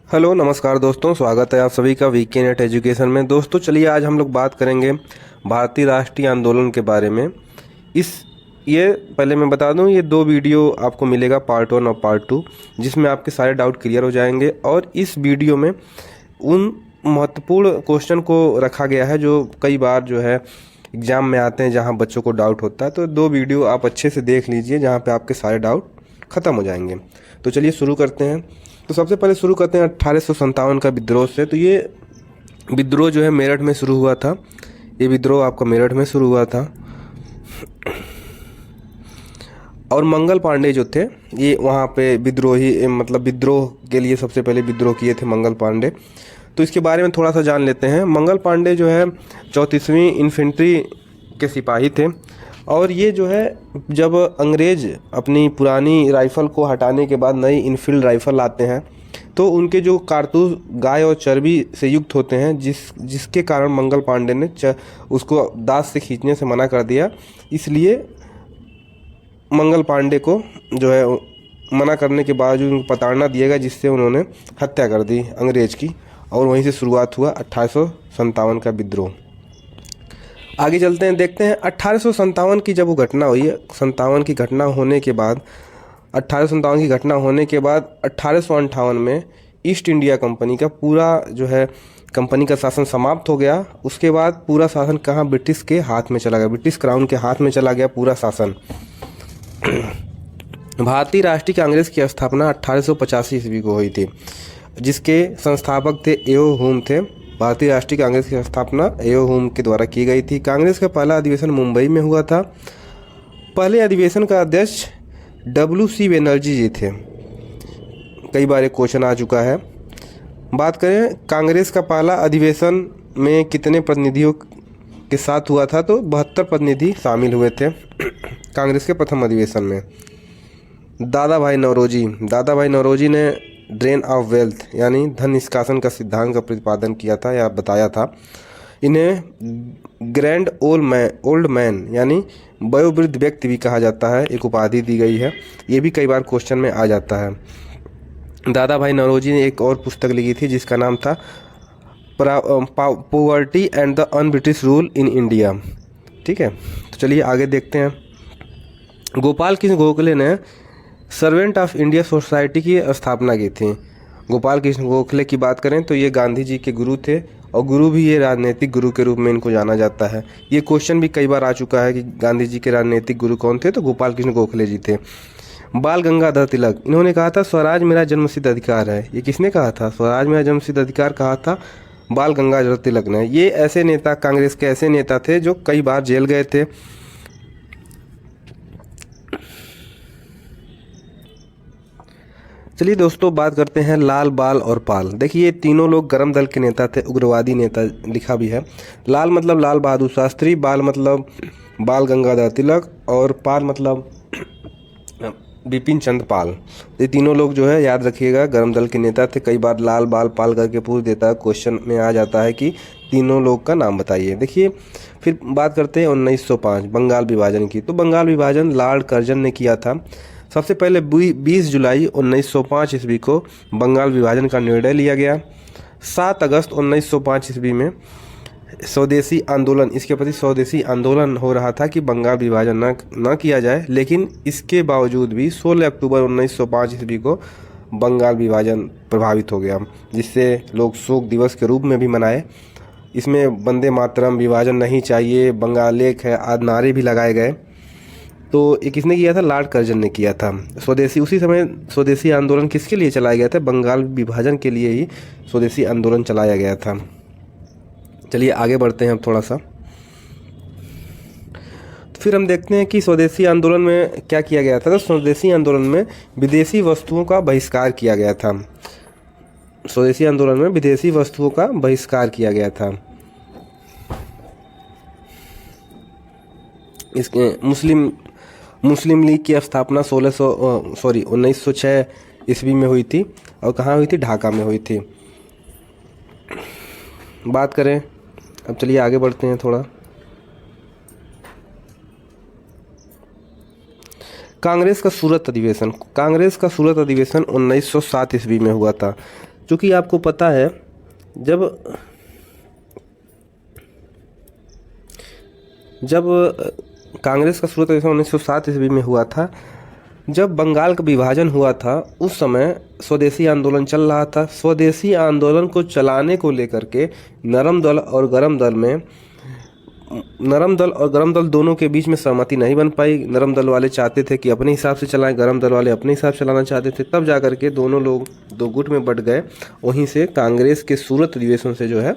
Hello नमस्कार दोस्तों, स्वागत है आप सभी का वीके नेट एजुकेशन में। दोस्तों चलिए आज हम लोग बात करेंगे भारतीय राष्ट्रीय आंदोलन के बारे में। इस ये पहले मैं बता दूं, ये दो वीडियो आपको मिलेगा, पार्ट 1 और पार्ट 2, जिसमें आपके सारे डाउट क्लियर हो जाएंगे। और इस वीडियो में उन महत्वपूर्ण क्वेश्चन को रखा गया है जो कई बार जो है एग्ज़ाम में आते हैं, जहां बच्चों को डाउट होता है। तो दो वीडियो आप अच्छे से देख लीजिए जहां पे आपके सारे डाउट ख़त्म हो जाएंगे। तो चलिए शुरू करते हैं। तो सबसे पहले शुरू करते हैं 1857 का विद्रोह से। तो ये विद्रोह जो है मेरठ में शुरू हुआ था। ये विद्रोह आपका मेरठ में शुरू हुआ था। और मंगल पांडे जो थे, ये वहाँ पे विद्रोही, मतलब विद्रोह के लिए सबसे पहले विद्रोह किए थे मंगल पांडे। तो इसके बारे में थोड़ा सा जान लेते हैं। मंगल पांडे जो है 34वीं इन्फेंट्री के सिपाही थे। और ये जो है जब अंग्रेज अपनी पुरानी राइफ़ल को हटाने के बाद नई इनफील्ड राइफ़ल लाते हैं, तो उनके जो कारतूस गाय और चर्बी से युक्त होते हैं, जिसके कारण मंगल पांडे ने उसको दांत से खींचने से मना कर दिया। इसलिए मंगल पांडे को जो है मना करने के बावजूद उनको प्रताड़ना दिया गया, जिससे उन्होंने हत्या कर दी अंग्रेज की। और वहीं से शुरुआत हुआ 1857 का विद्रोह। आगे चलते हैं, देखते हैं 1857 की जब वो घटना हुई है। 57 की घटना होने के बाद 1857 की घटना होने के बाद 1858 में ईस्ट इंडिया कंपनी का पूरा जो है कंपनी का शासन समाप्त हो गया। उसके बाद पूरा शासन कहाँ, ब्रिटिश के हाथ में चला गया, ब्रिटिश क्राउन के हाथ में चला गया पूरा शासन। भारतीय राष्ट्रीय कांग्रेस की स्थापना 1885 ईस्वी को हुई थी, जिसके संस्थापक थे एओ हुम थे। भारतीय राष्ट्रीय कांग्रेस की स्थापना एओ हुम के द्वारा की गई थी। कांग्रेस का पहला अधिवेशन मुंबई में हुआ था। पहले अधिवेशन का अध्यक्ष WC बनर्जी जी थे। कई बार एक क्वेश्चन आ चुका है। बात करें कांग्रेस का पहला अधिवेशन में कितने प्रतिनिधियों के साथ हुआ था, तो 72 प्रतिनिधि शामिल हुए थे कांग्रेस के प्रथम अधिवेशन में। दादा भाई नौरोजी ने ड्रेन ऑफ वेल्थ यानी धन निष्कासन का सिद्धांत का प्रतिपादन किया था या बताया था। इन्हें ग्रैंड ओल्ड मैन यानी वयोवृद्ध व्यक्ति भी कहा जाता है, एक उपाधि दी गई है। ये भी कई बार क्वेश्चन में आ जाता है। दादा भाई नौरोजी ने एक और पुस्तक लिखी थी जिसका नाम था poverty and the un British rule in India. ठीक है, तो चलिए आगे देखते हैं। गोपाल कृष्ण गोखले ने सर्वेंट ऑफ इंडिया सोसाइटी की स्थापना की थी। गोपाल कृष्ण गोखले की बात करें तो ये गांधी जी के गुरु थे, और गुरु भी ये राजनीतिक गुरु के रूप में इनको जाना जाता है। ये क्वेश्चन भी कई बार आ चुका है कि गांधी जी के राजनीतिक गुरु कौन थे, तो गोपाल कृष्ण गोखले जी थे। बाल गंगाधर तिलक, इन्होंने कहा था स्वराज मेरा जन्मसिद्ध अधिकार है। ये किसने कहा था? स्वराज मेरा जन्मसिद्ध अधिकार कहा था बाल गंगाधर तिलक ने। ये ऐसे नेता, कांग्रेस के ऐसे नेता थे जो कई बार जेल गए थे। चलिए दोस्तों बात करते हैं लाल, बाल और पाल। देखिए ये तीनों लोग गरम दल के नेता थे, उग्रवादी नेता लिखा भी है। लाल मतलब लाल बहादुर शास्त्री, बाल मतलब बाल गंगाधर तिलक, और पाल मतलब बिपिन चंद्र पाल। ये तीनों लोग जो है याद रखिएगा गरम दल के नेता थे। कई बार लाल, बाल, पाल करके पूछ देता है, क्वेश्चन में आ जाता है कि तीनों लोग का नाम बताइए। देखिए फिर बात करते हैं 1905 बंगाल विभाजन की। तो बंगाल विभाजन लॉर्ड कर्जन ने किया था। सबसे पहले 20 जुलाई 1905 ईस्वी को बंगाल विभाजन का निर्णय लिया गया। 7 अगस्त 1905 ईस्वी में स्वदेशी आंदोलन, इसके प्रति स्वदेशी आंदोलन हो रहा था कि बंगाल विभाजन न किया जाए। लेकिन इसके बावजूद भी 16 अक्टूबर 1905 ईस्वी को बंगाल विभाजन प्रभावित हो गया, जिससे लोग शोक दिवस के रूप में भी मनाए। इसमें वंदे मातरम, विभाजन नहीं चाहिए, बंगाल एक है आदि नारे भी लगाए गए। तो ये किसने किया था? लॉर्ड कर्जन ने किया था। स्वदेशी, उसी समय स्वदेशी आंदोलन किसके लिए चलाया गया था? बंगाल विभाजन के लिए ही स्वदेशी आंदोलन चलाया गया था। चलिए आगे बढ़ते हैं अब थोड़ा सा। तो फिर हम देखते हैं कि स्वदेशी आंदोलन में क्या किया गया था। तो स्वदेशी आंदोलन में विदेशी वस्तुओं का बहिष्कार किया गया था। स्वदेशी आंदोलन में विदेशी वस्तुओं का बहिष्कार किया गया था। इसके मुस्लिम लीग की स्थापना 1906 ईस्वी में हुई थी। और कहाँ हुई थी? ढाका में हुई थी। बात करें अब, चलिए आगे बढ़ते हैं थोड़ा। कांग्रेस का सूरत अधिवेशन 1907 ईस्वी में हुआ था। चूँकि आपको पता है जब कांग्रेस का शुरू 1907 ईस्वी में हुआ था, जब बंगाल का विभाजन हुआ था उस समय स्वदेशी आंदोलन चल रहा था। स्वदेशी आंदोलन को चलाने को लेकर के नरम दल और गरम दल दोनों के बीच में सहमति नहीं बन पाई। नरम दल वाले चाहते थे कि अपने हिसाब से चलाएं, गरम दल वाले अपने हिसाब से चलाना चाहते थे। तब जाकर के दोनों लोग दो गुट में बट गए। वहीं से कांग्रेस के सूरत अधिवेशन से जो है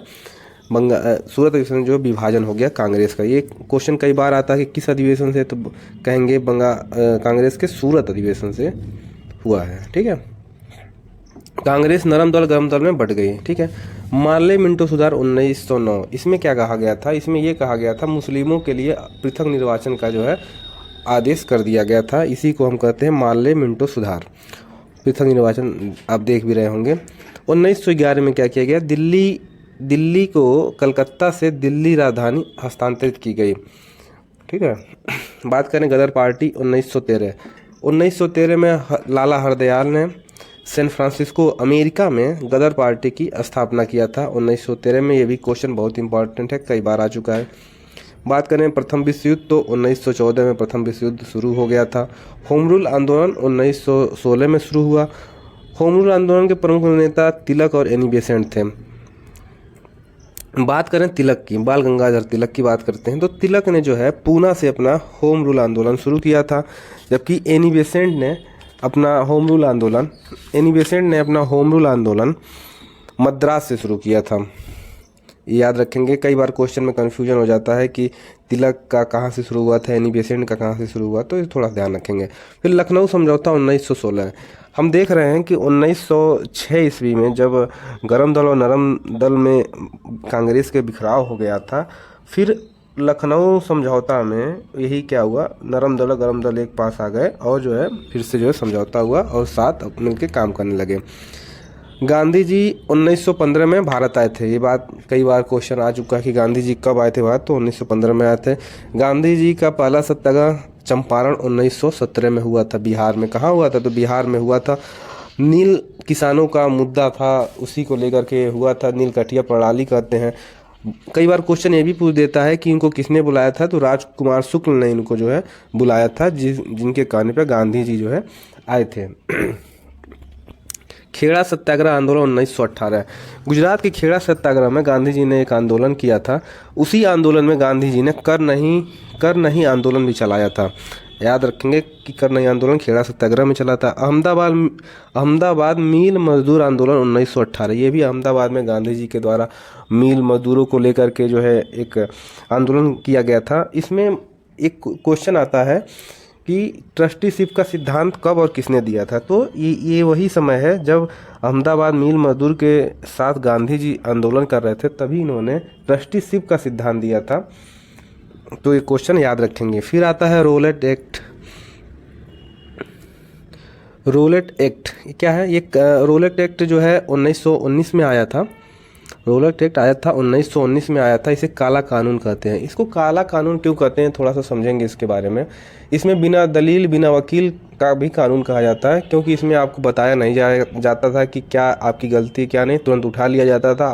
सूरत अधिवेशन जो विभाजन हो गया कांग्रेस का। ये क्वेश्चन कई बार आता है कि किस अधिवेशन से, तो कहेंगे कांग्रेस के सूरत अधिवेशन से हुआ है। ठीक है, कांग्रेस नरम दल गरम दल में बट गई। ठीक है, मार्ले मिंटो सुधार 1909, इसमें क्या कहा गया था? इसमें ये कहा गया था मुस्लिमों के लिए पृथक निर्वाचन का जो है आदेश कर दिया गया था। इसी को हम कहते हैं मार्ले मिंटो सुधार, पृथक निर्वाचन। आप देख भी रहे होंगे। 1911 में क्या किया गया? दिल्ली को कलकत्ता से दिल्ली राजधानी हस्तांतरित की गई। ठीक है, बात करें गदर पार्टी 1913 में लाला हरदयाल ने सैन फ्रांसिस्को अमेरिका में गदर पार्टी की स्थापना किया था 1913 में। ये भी क्वेश्चन बहुत इंपॉर्टेंट है, कई बार आ चुका है। बात करें प्रथम विश्व युद्ध तो 1914 में प्रथम विश्व युद्ध शुरू हो गया था। होम रूल आंदोलन 1916 में शुरू हुआ। होम रूल आंदोलन के प्रमुख नेता तिलक और एनी बेसेंट थे। बात करें तिलक की, बाल गंगाधर तिलक की बात करते हैं तो तिलक ने जो है पूना से अपना होम रूल आंदोलन शुरू किया था, जबकि एनी बेसेंट ने अपना होम रूल आंदोलन मद्रास से शुरू किया था। याद रखेंगे, कई बार क्वेश्चन में कन्फ्यूजन हो जाता है कि तिलक का कहाँ से शुरू हुआ था, एनी बेसेंट का कहाँ से शुरू हुआ, तो ये थोड़ा ध्यान रखेंगे। फिर लखनऊ समझौता 1916, हम देख रहे हैं कि 1906 ईस्वी में जब गरम दल और नरम दल में कांग्रेस के बिखराव हो गया था, फिर लखनऊ समझौता में यही क्या हुआ, नरम दल और गरम दल एक पास आ गए और जो है फिर से जो है समझौता हुआ और साथ मिलकर काम करने लगे। गांधी जी 1915 में भारत आए थे। ये बात कई बार क्वेश्चन आ चुका है कि गांधी जी कब आए थे भारत, तो 1915 में आए थे। गांधी जी का पहला सत्याग्रह चंपारण 1917 में हुआ था। बिहार में कहाँ हुआ था? तो बिहार में हुआ था। नील किसानों का मुद्दा था, उसी को लेकर के हुआ था। नील कटिया प्रणाली कहते हैं। कई बार क्वेश्चन ये भी पूछ देता है कि इनको किसने बुलाया था, तो राजकुमार शुक्ल ने इनको जो है बुलाया था, जिनके कहने पर गांधी जी जो है आए थे। खेड़ा सत्याग्रह आंदोलन 1918, गुजरात के खेड़ा सत्याग्रह में गांधी जी ने एक आंदोलन किया था। उसी आंदोलन में गांधी जी ने कर नहीं आंदोलन भी चलाया था। याद रखेंगे कि कर नहीं आंदोलन खेड़ा सत्याग्रह में चला था। अहमदाबाद मील मजदूर आंदोलन 1918, ये भी अहमदाबाद में गांधी जी के द्वारा मील मजदूरों को लेकर के जो है एक आंदोलन किया गया था। इसमें एक क्वेश्चन आता है कि ट्रस्टीशिप का सिद्धांत कब और किसने दिया था? तो ये वही समय है जब अहमदाबाद मील मजदूर के साथ गांधी जी आंदोलन कर रहे थे, तभी इन्होंने ट्रस्टीशिप का सिद्धांत दिया था। तो ये क्वेश्चन याद रखेंगे। फिर आता है रोलेट एक्ट। क्या है ये? रोलेट एक्ट जो है 1919 में आया था। रोलेट एक्ट आया था 1919 में आया था। इसे काला कानून कहते हैं। इसको काला कानून क्यों कहते हैं, थोड़ा सा समझेंगे इसके बारे में। इसमें बिना दलील बिना वकील का भी कानून कहा जाता है, क्योंकि इसमें आपको बताया नहीं जाता था कि क्या आपकी गलती क्या नहीं, तुरंत उठा लिया जाता था।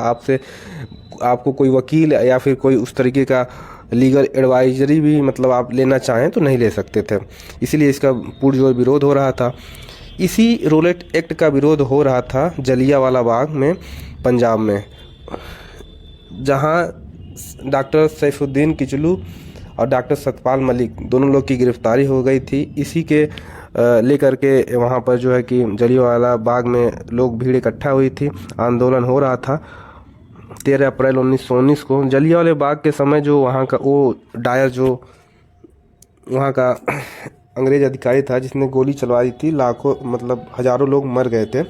आपको कोई वकील या फिर कोई उस तरीके का लीगल एडवाइजरी भी मतलब आप लेना चाहें तो नहीं ले सकते थे। इसीलिए इसका पुरजोर विरोध हो रहा था। इसी रोलेट एक्ट का विरोध हो रहा था जलियांवाला बाग में, पंजाब में, जहां डॉक्टर सैफुद्दीन किचलू और डॉक्टर सतपाल मलिक दोनों लोग की गिरफ्तारी हो गई थी। इसी के लेकर के वहां पर जो है कि जलियांवाला बाग में लोग भीड़ इकट्ठा हुई थी, आंदोलन हो रहा था। 13 अप्रैल 1919 को जलियांवाला बाग के समय जो वहाँ का वो डायर जो वहाँ का अंग्रेज अधिकारी था जिसने गोली चलवा दी थी, लाखों मतलब हज़ारों लोग मर गए थे।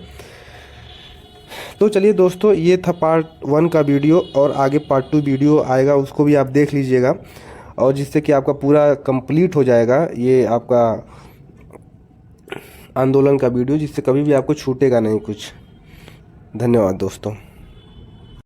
तो चलिए दोस्तों, ये था पार्ट 1 का वीडियो, और आगे पार्ट 2 वीडियो आएगा, उसको भी आप देख लीजिएगा, और जिससे कि आपका पूरा कंप्लीट हो जाएगा ये आपका आंदोलन का वीडियो, जिससे कभी भी आपको छूटेगा नहीं कुछ। धन्यवाद दोस्तों।